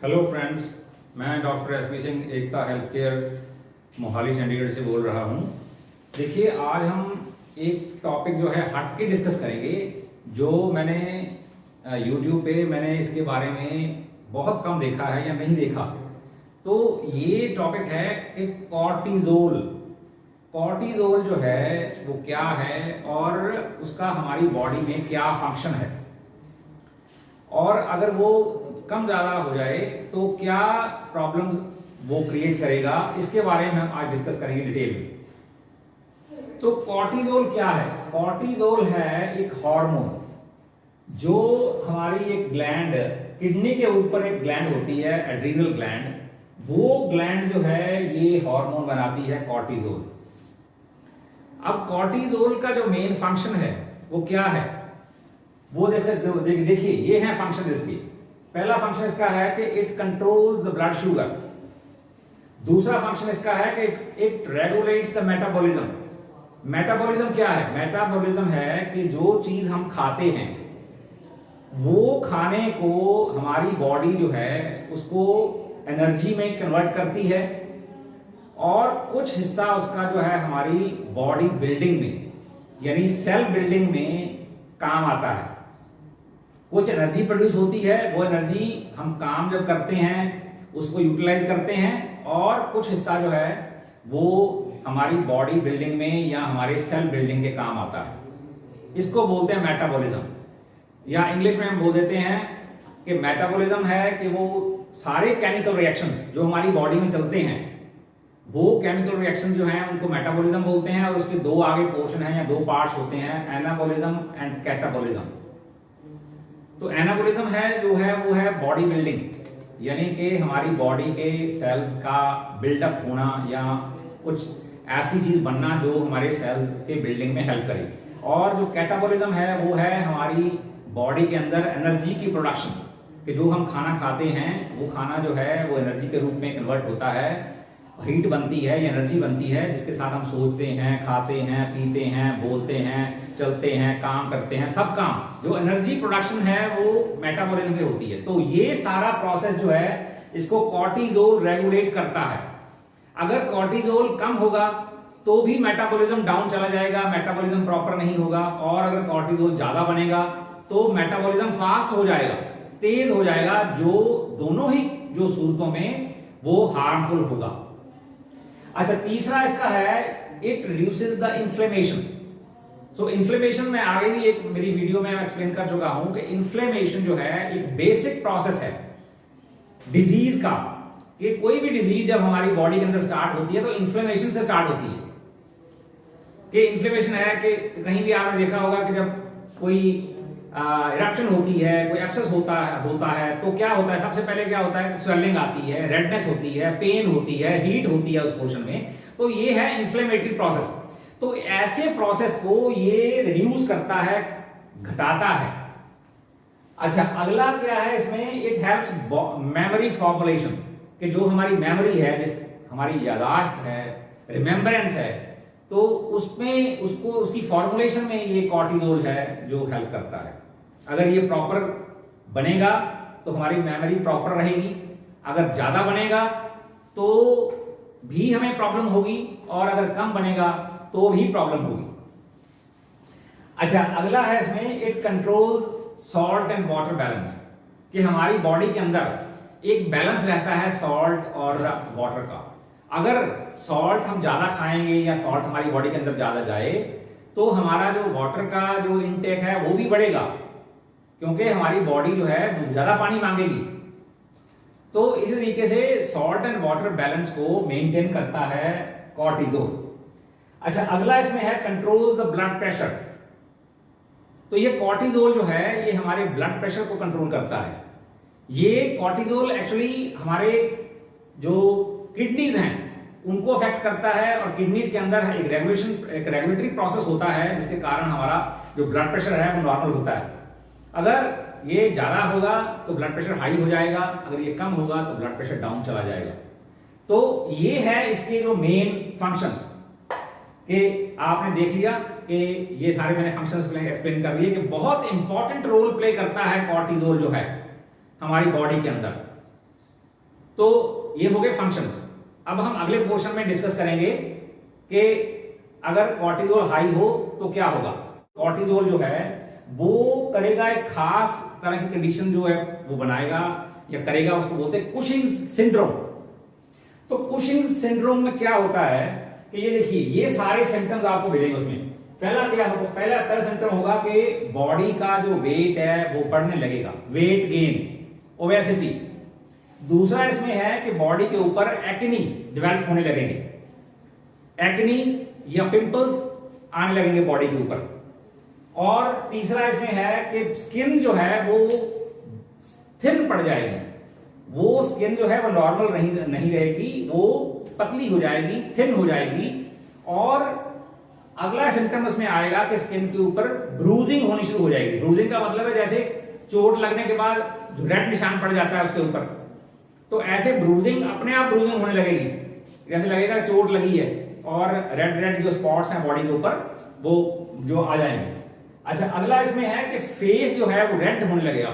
Hello friends, मैं doctor SP Singh एकता health care Mohali Chandigarh से बोल रहा हूँ। देखिए, आज हम एक टॉपिक जो है हट के डिस्कस करेंगे, जो मैंने यूट्यूब पे मैंने इसके बारे में बहुत कम देखा है या नहीं देखा। तो ये टॉपिक है कि कॉर्टिजोल। कॉर्टिजोल जो है वो क्या है और उसका हमारी बॉडी में क्या फंक्शन है, और अगर वो कम ज़्यादा हो जाए तो क्या प्रॉब्लम्स वो क्रिएट करेगा, इसके बारे में हम आज डिस्कस करेंगे डिटेल में। तो कॉर्टिजोल क्या है? कॉर्टिजोल है एक हार्मोन जो हमारी एक ग्लैंड, किडनी के ऊपर एक ग्लैंड होती है, एड्रीनल ग्लैंड। वो ग्लैंड जो है ये हार्मोन बनाती है कॉर्टिजोल। अब कॉर्टिजोल का जो मेन फंक्शन है वो क्या है, वो देखिए ये है फंक्शन इसकी। पहला फंक्शन इसका है कि it controls the blood sugar. दूसरा फंक्शन इसका है कि it regulates the metabolism. Metabolism क्या है? मेटाबॉलिज्म है कि जो चीज हम खाते हैं वो खाने को हमारी बॉडी जो है उसको एनर्जी में कन्वर्ट करती है, और कुछ हिस्सा उसका जो है हमारी बॉडी बिल्डिंग में यानी सेल बिल्डिंग में काम आता है। कुछ एनर्जी प्रोड्यूस होती है, वो एनर्जी हम काम जब करते हैं उसको यूटिलाइज करते हैं, और कुछ हिस्सा जो है वो हमारी बॉडी बिल्डिंग में या हमारे सेल बिल्डिंग के काम आता है। इसको बोलते हैं मेटाबॉलिज्म, या इंग्लिश में हम बोल देते हैं कि मेटाबॉलिज्म है कि वो सारे केमिकल रिएक्शंस जो हमारी बॉडी में चलते हैं, वो केमिकल रिएक्शन जो हैं उनको मेटाबॉलिज्म बोलते हैं। और उसके दो आगे पोर्शन हैं या दो पार्ट्स होते हैं, एनाबॉलिज्म एंड कैटाबॉलिज्म। तो एनाबॉलिज्म है जो है वो है बॉडी बिल्डिंग, यानी कि हमारी बॉडी के सेल्स का बिल्डअप होना या कुछ ऐसी चीज बनना जो हमारे सेल्स के बिल्डिंग में हेल्प करे। और जो कैटाबॉलिज्म है वो है हमारी बॉडी के अंदर एनर्जी की प्रोडक्शन, कि जो हम खाना खाते हैं वो खाना जो है वो एनर्जी के रूप में कन्वर्ट होता है, हीट बनती है या एनर्जी बनती है, जिसके साथ हम सोचते हैं, खाते हैं, पीते हैं, बोलते हैं, चलते हैं, काम करते हैं। सब काम जो एनर्जी प्रोडक्शन है वो मेटाबॉलिज्म में होती है। तो ये सारा प्रोसेस जो है इसको कॉर्टिजोल रेगुलेट करता है। अगर कॉर्टिजोल कम होगा तो भी मेटाबॉलिज्म डाउन चला जाएगा, मेटाबॉलिज्म प्रॉपर नहीं होगा। और अगर कॉर्टिजोल ज्यादा बनेगा तो मेटाबॉलिज्म फास्ट हो जाएगा, तेज हो जाएगा, जो दोनों ही जो सूरतों में वो हार्मफुल होगा। अच्छा, तीसरा इसका है it reduces the inflammation. So inflammation में आगे भी एक मेरी वीडियो में एक्सप्लेन कर चुका हूं कि इन्फ्लेमेशन जो है एक बेसिक प्रोसेस है डिजीज का, कि कोई भी डिजीज जब हमारी बॉडी के अंदर स्टार्ट होती है तो इन्फ्लेमेशन से स्टार्ट होती है। कि इन्फ्लेमेशन है कि कहीं भी आपने देखा होगा कि जब कोई इरप्शन होती है, कोई एब्सेस होता है तो क्या होता है? सबसे पहले क्या होता है? स्वेलिंग आती है, रेडनेस होती है, पेन होती है, हीट होती है उस पोर्शन में। तो ये है इन्फ्लेमेटरी प्रोसेस। तो ऐसे प्रोसेस को ये रिड्यूस करता है, घटाता है। अच्छा, अगला क्या है इसमें? इट हेल्प्स मेमोरी फॉर्मुलेशन, कि जो हमारी मेमोरी है, जिस हमारी याददाश्त है, रिमेम्बरेंस है, तो उसमें उसको उसकी फॉर्मुलेशन में ये कॉर्टिजोल है जो हेल्प करता है। अगर ये प्रॉपर बनेगा तो हमारी मेमोरी प्रॉपर रहेगी, अगर ज्यादा बनेगा तो भी हमें प्रॉब्लम होगी, और अगर कम बनेगा तो भी प्रॉब्लम होगी। अच्छा, अगला है इसमें it controls salt and water balance, कि हमारी बॉडी के अंदर एक बैलेंस रहता है सॉल्ट और वाटर का। अगर सॉल्ट हम ज्यादा खाएंगे या सॉल्ट हमारी बॉडी के अंदर ज्यादा जाए तो हमारा जो वाटर का जो इनटेक है वो भी बढ़ेगा, क्योंकि हमारी बॉडी जो है ज्यादा पानी मांगेगी। तो इस तरीके से सॉल्ट एंड वाटर बैलेंस को मेंटेन करता है कॉर्टिजोल। अच्छा, अगला इसमें है कंट्रोल द ब्लड प्रेशर। तो ये कॉर्टिजोल जो है ये हमारे ब्लड प्रेशर को कंट्रोल करता है। ये कॉर्टिजोल एक्चुअली हमारे जो किडनीज हैं उनको अफेक्ट करता है, और किडनीज के अंदर एक रेगुलेटरी प्रोसेस होता है जिसके कारण हमारा जो ब्लड प्रेशर है वो नॉर्मल होता है। अगर ये ज्यादा होगा तो ब्लड प्रेशर हाई हो जाएगा, अगर ये कम होगा तो ब्लड प्रेशर डाउन चला जाएगा। तो ये है इसके जो मेन फंक्शंस, कि आपने देख लिया कि ये सारे मैंने फंक्शंस एक्सप्लेन कर दिए कि बहुत इंपॉर्टेंट रोल प्ले करता है कॉर्टिजोल जो है हमारी बॉडी के अंदर। तो ये हो गए फंक्शंस। अब हम अगले पोर्शन में डिस्कस करेंगे कि अगर कॉर्टिजोल हाई हो तो क्या होगा। कॉर्टिजोल जो है वो करेगा एक खास तरह की कंडीशन जो है वो बनाएगा या करेगा, उसको बोलते हैं कुशिंग सिंड्रोम। तो कुशिंग सिंड्रोम में क्या होता है कि ये देखिए, ये सारे सिम्टम्स आपको मिलेंगे उसमें। पहला क्या होगा, पहला सिम्टम होगा कि बॉडी का जो वेट है वो बढ़ने लगेगा, वेट गेन, ओबेसिटी। दूसरा इसमें है कि बॉडी के ऊपर एक्नी डेवलप होने लगेंगे, एक्नी या पिंपल्स आने लगेंगे बॉडी के ऊपर। और तीसरा इसमें है कि स्किन जो है वो थिन पड़ जाएगी, वो स्किन जो है वो नॉर्मल नहीं रहेगी, वो पतली हो जाएगी, थिन हो जाएगी। और अगला सिम्टम उसमें आएगा कि स्किन के ऊपर ब्रूजिंग होनी शुरू हो जाएगी। ब्रूजिंग का मतलब है जैसे चोट लगने के बाद जो रेड निशान पड़ जाता है उसके ऊपर, तो ऐसे ब्रूजिंग, अपने आप ब्रूजिंग होने लगेगी, जैसे लगेगा चोट लगी है और रेड रेड जो स्पॉट्स हैं बॉडी के ऊपर वो जो आ जाएंगे। अच्छा, अगला इसमें है कि फेस जो है वो रेड होने लगेगा,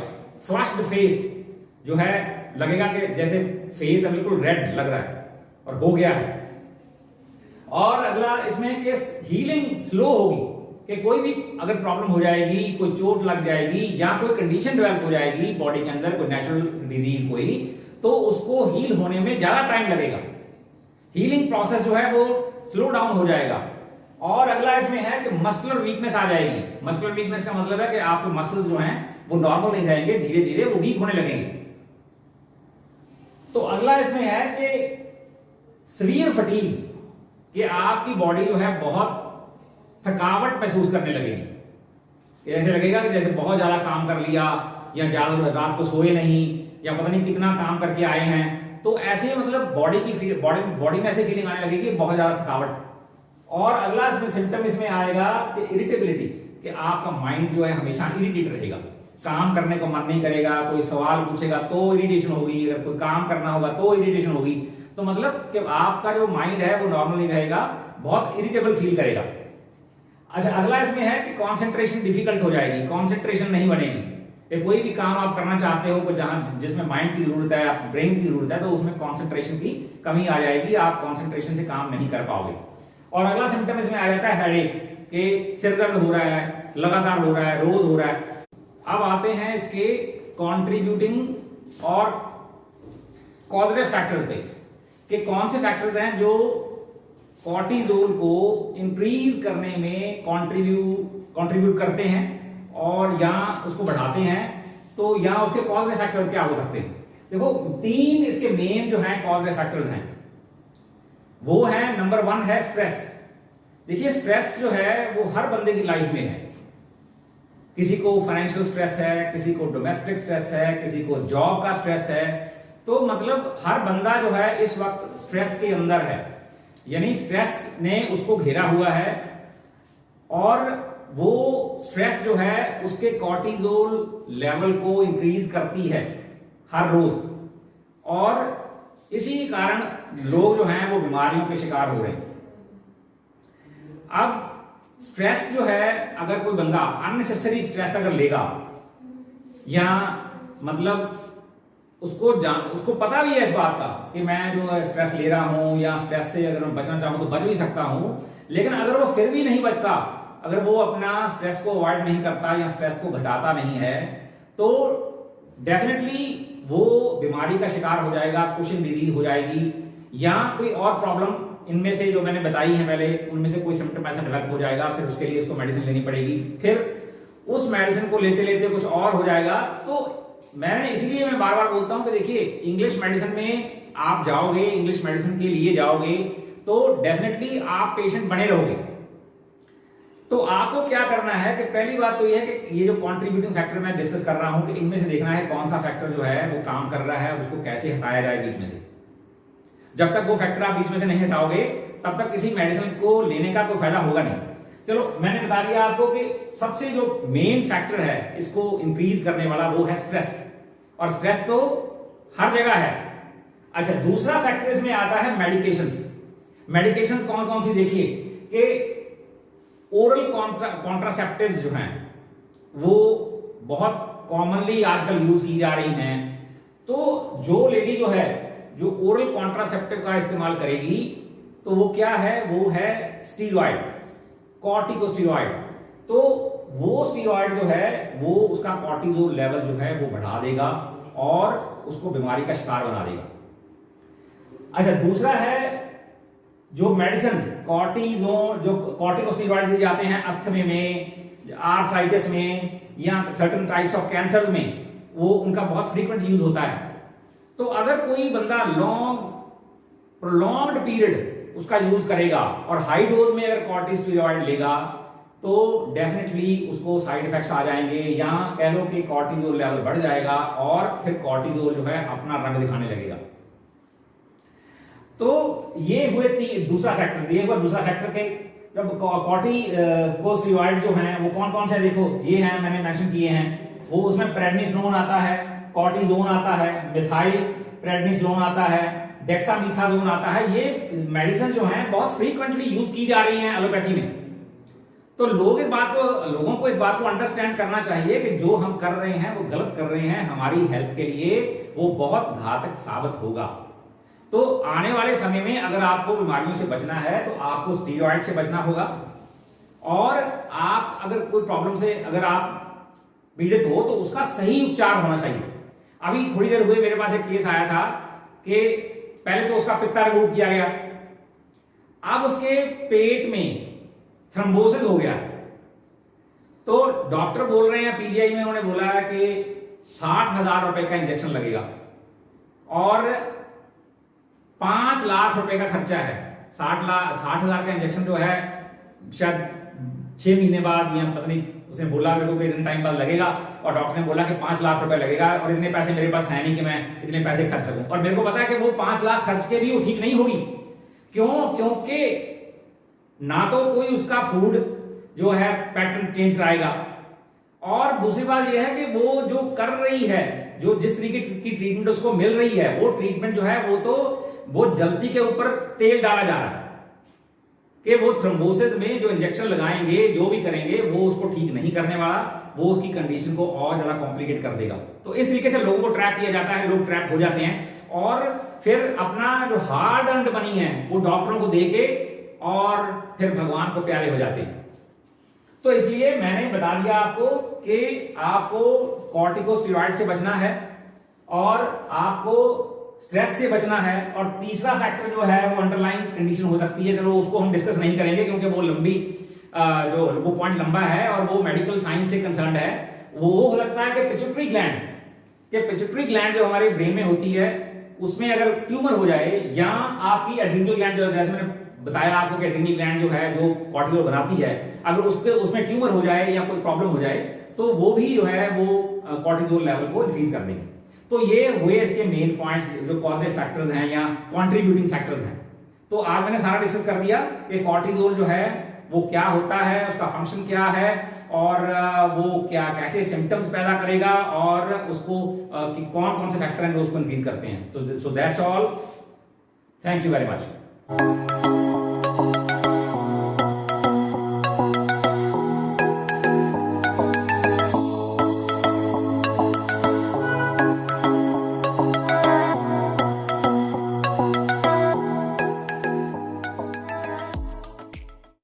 फ्लश्ड फेस जो है लगेगा कि जैसे फेस बिल्कुल रेड लग रहा है और हो गया है। और अगला इसमें कि हीलिंग स्लो होगी, कि कोई भी अगर प्रॉब्लम हो जाएगी, कोई चोट लग जाएगी या कोई कंडीशन डेवलप हो जाएगी बॉडी के अंदर, कोई नेचुरल डिजीज कोई, तो उसको हील होने में ज्यादा टाइम लगेगा, हीलिंग प्रोसेस जो है वो स्लो डाउन हो जाएगा। और अगला इसमें है कि मस्कुलर वीकनेस आ जाएगी। मस्कुलर वीकनेस का मतलब है कि आपके मसल्स जो हैं वो नॉर्मल नहीं रहेंगे, धीरे धीरे वो वीक होने लगेंगे। तो अगला इसमें है कि सीवियर फटीग, कि आपकी बॉडी जो है बहुत थकावट महसूस करने लगेगी, ऐसे लगेगा कि जैसे बहुत ज्यादा काम कर लिया या ज्यादा रात को सोए नहीं या पता नहीं कितना काम करके आए हैं, तो ऐसे मतलब बॉडी में ऐसे फीलिंग आने लगेगी, बहुत ज्यादा थकावट। और अगला सिम्टम इसमें आएगा कि इरिटेबिलिटी, कि आपका माइंड जो है हमेशा इरिटेट रहेगा, काम करने को मन नहीं करेगा, कोई सवाल पूछेगा तो इरिटेशन होगी, अगर कोई काम करना होगा तो इरिटेशन होगी। तो मतलब कि आपका जो माइंड है वो नॉर्मल नहीं रहेगा, बहुत इरिटेबल फील करेगा। अच्छा, अगला इसमें है कि कंसंट्रेशन डिफिकल्ट हो जाएगी, कंसंट्रेशन नहीं बनेगी, कि कोई भी काम आप करना चाहते हो जहां जिसमें माइंड की जरूरत है, आप ब्रेन की जरूरत है, तो उसमें कंसंट्रेशन की कमी आ जाएगी, आप कंसंट्रेशन से काम नहीं कर पाओगे। और अगला सिम्टम इसमें आ जाता है हेडेक, कि सिर दर्द हो रहा है, लगातार हो रहा है, रोज हो रहा है। अब आते हैं इसके कंट्रीब्यूटिंग और कॉजेटिव फैक्टर्स पे, कि कौन से फैक्टर्स हैं जो कॉर्टिजोल को इंक्रीज करने में कंट्रीब्यूट करते हैं और या उसको बढ़ाते हैं। तो या उसके कॉजेटिव फैक्टर्स क्या हो सकते हैं। देखो, तीन इसके मेन जो हैं कॉजेटिव फैक्टर्स हैं, वो है नंबर 1 है स्ट्रेस। देखिए, स्ट्रेस जो है वो हर बंदे की लाइफ में है, किसी को फाइनेंशियल स्ट्रेस है, किसी को डोमेस्टिक स्ट्रेस है, किसी को जॉब का स्ट्रेस है। तो मतलब हर बंदा जो है इस वक्त स्ट्रेस के अंदर है, यानी स्ट्रेस ने उसको घेरा हुआ है और वो स्ट्रेस जो है उसके कॉर्टिजोल लेवल को इंक्रीज करती है हर रोज, और इसी कारण लोग जो हैं वो बीमारियों के शिकार हो रहे हैं। अब स्ट्रेस जो है, अगर कोई बंदा अननेसेसरी स्ट्रेस अगर लेगा, या मतलब उसको पता भी है इस बात का कि मैं जो स्ट्रेस ले रहा हूं या स्ट्रेस से अगर मैं बचना चाहूं तो बच भी सकता हूं, लेकिन अगर वो फिर भी नहीं बचता, अगर वो अपना स्ट्रेस को अवॉइड नहीं करता या स्ट्रेस को घटाता नहीं है, तो डेफिनेटली वो बीमारी का शिकार हो जाएगा, कुशिंग डिजीज हो जाएगी या कोई और प्रॉब्लम इनमें से जो मैंने बताई है पहले, उनमें से कोई सिम्टम ऐसा डेवलप हो जाएगा, फिर उसके लिए उसको मेडिसिन लेनी पड़ेगी, फिर उस मेडिसिन को लेते लेते कुछ और हो जाएगा। तो इसलिए मैं बार बार बोलता हूं कि देखिए, इंग्लिश मेडिसिन में आप जाओगे, इंग्लिश मेडिसिन के लिए जाओगे तो डेफिनेटली आप पेशेंट बने रहोगे। तो आपको क्या करना है कि पहली बात तो यह है कि ये जो कंट्रीब्यूटिंग फैक्टर मैं डिस्कस कर रहा हूं कि इनमें से देखना है कौन सा फैक्टर जो है वो काम कर रहा है, उसको कैसे हटाया जाए बीच में से। जब तक वो फैक्टर आप बीच में से नहीं हटाओगे तब तक किसी मेडिसिन को लेने का कोई फायदा होगा नहीं। चलो, मैंने बता दिया आपको कि सबसे जो मेन फैक्टर है इसको इंक्रीज करने वाला वो है स्ट्रेस, और स्ट्रेस तो हर जगह है। अच्छा, दूसरा फैक्टर इसमें आता है मेडिकेशंस। मेडिकेशंस कौन कौन सी, देखिए कि ओरल कॉन्ट्रासेप्टिव्स जो हैं वो बहुत कॉमनली आजकल यूज की जा रही हैं। तो जो लेडी जो है जो ओरल कॉन्ट्रासेप्टिव का इस्तेमाल करेगी तो वो क्या है, वो है स्टीरॉयड, कॉर्टिकोस्टीरॉयड। तो वो स्टीरॉयड जो है वो उसका कॉर्टिजोल लेवल जो है वो बढ़ा देगा और उसको बीमारी का शिकार बना देगा। अच्छा, दूसरा है जो मेडिसिन कॉर्टिजोन, जो कॉर्टिकोस्टीरॉयड दिए जाते हैं अस्थमे में, आर्थराइटिस में या सर्टेन टाइप्स ऑफ कैंसर में, वो उनका बहुत फ्रीक्वेंट यूज होता है। तो अगर कोई बंदा प्रोलॉन्ग्ड पीरियड उसका यूज करेगा और हाई डोज में अगर कॉर्टिकोस्टीरॉयड लेगा तो डेफिनेटली उसको साइड इफेक्ट्स आ जाएंगे, या कह लो कि कॉर्टिजोल लेवल बढ़ जाएगा और फिर कॉर्टिजोल जो है अपना रंग दिखाने लगेगा। तो ये हुए दूसरा फैक्टर। ये हुआ दूसरा फैक्टर के जब कॉर्टिकोस्टीरॉइड जो हैं वो कौन कौन से, देखो ये हैं मैंने मेंशन किए हैं। वो उसमें प्रेडनिसोलोन आता है, कॉर्टिजोन आता है, मिथाइल प्रेडनिसोलोन आता है, डेक्सामीथाजोन आता है। ये मेडिसिन जो हैं बहुत फ्रीक्वेंटली यूज की जा रही हैं एलोपैथी में। तो लोगों को इस बात को अंडरस्टैंड करना चाहिए कि जो हम कर रहे हैं वो गलत कर रहे हैं, हमारी हेल्थ के लिए वो बहुत घातक साबित होगा। तो आने वाले समय में अगर आपको बीमारियों से बचना है तो आपको स्टीरॉयड से बचना होगा, और आप अगर कोई प्रॉब्लम से अगर आप पीड़ित हो तो उसका सही उपचार होना चाहिए। अभी थोड़ी देर हुए मेरे पास एक केस आया था कि पहले तो उसका पित्ता रिमूव किया गया, अब उसके पेट में थ्रोम्बोसिस हो गया। तो डॉक्टर बोल रहे हैं पीजीआई में, उन्होंने बोला है कि 60,000 रुपए का इंजेक्शन लगेगा और 5 लाख रुपए का खर्चा है। 60,000 का इंजेक्शन जो है शायद 6 महीने बाद या पता नहीं, उसने बोला मेरे को कि इतने टाइम बाद लगेगा, और डॉक्टर ने बोला कि 5 लाख रुपए लगेगा और इतने पैसे मेरे पास है नहीं कि मैं इतने पैसे खर्च सकूं। और मेरे को पता है कि वो 5 लाख खर्च के भी वो ठीक नहीं होगी। क्यों? क्योंकि ना तो कोई उसका फूड जो है पैटर्न चेंज कराएगा, और दूसरी बात यह है कि वो जो कर रही है, जो जिस तरीके की ट्रीटमेंट उसको मिल रही है, वो ट्रीटमेंट जो है वो जल्दी के ऊपर तेल डाला जा रहा है कि वो थ्रोम्बोसिस में जो इंजेक्शन लगाएंगे, जो भी करेंगे, वो उसको ठीक नहीं करने वाला, वो उसकी कंडीशन को और ज्यादा कॉम्प्लिकेट कर देगा। तो इस तरीके से लोगों को ट्रैप किया जाता है, लोग ट्रैप हो जाते हैं और फिर अपना जो हार्ड अर्न्ड मनी है वो डॉक्टरों को देके और फिर भगवान को प्यारे हो जाते हैं। तो इसलिए मैंने बता दिया आपको कि आपको कॉर्टिकोस्टेरॉइड से बचना है और आपको स्ट्रेस से बचना है, और तीसरा फैक्टर जो है वो अंडरलाइन कंडीशन हो सकती है। चलो उसको हम डिस्कस नहीं करेंगे क्योंकि वो लंबी वो पॉइंट लंबा है और वो मेडिकल साइंस से कंसर्न्ड है। वो हो सकता है कि पिट्यूटरी ग्लैंड जो हमारे ब्रेन में होती है उसमें अगर ट्यूमर हो जाए, या आपकी एड्रिनल ग्लैंड जो, जैसे मैंने बताया आपको कि एड्रिनल ग्लैंड जो है जो कॉर्टिसोल बनाती है, अगर उसमें ट्यूमर हो जाए या कोई प्रॉब्लम हो जाए तो वो भी जो है वो कॉर्टिसोल लेवल को इंक्रीज कर देंगे। तो ये हुए इसके मेन पॉइंट्स जो कॉजेज फैक्टर्स हैं या कंट्रीब्यूटिंग फैक्टर्स हैं। तो आज मैंने सारा डिस्कस कर दिया कि कॉर्टिसोल जो है वो क्या होता है, उसका फंक्शन क्या है, और वो क्या कैसे सिम्टम्स पैदा करेगा, और उसको कौन कौन से फैक्टर हैं जो उसको इंक्रीज करते हैं। तो that's all, thank you very much.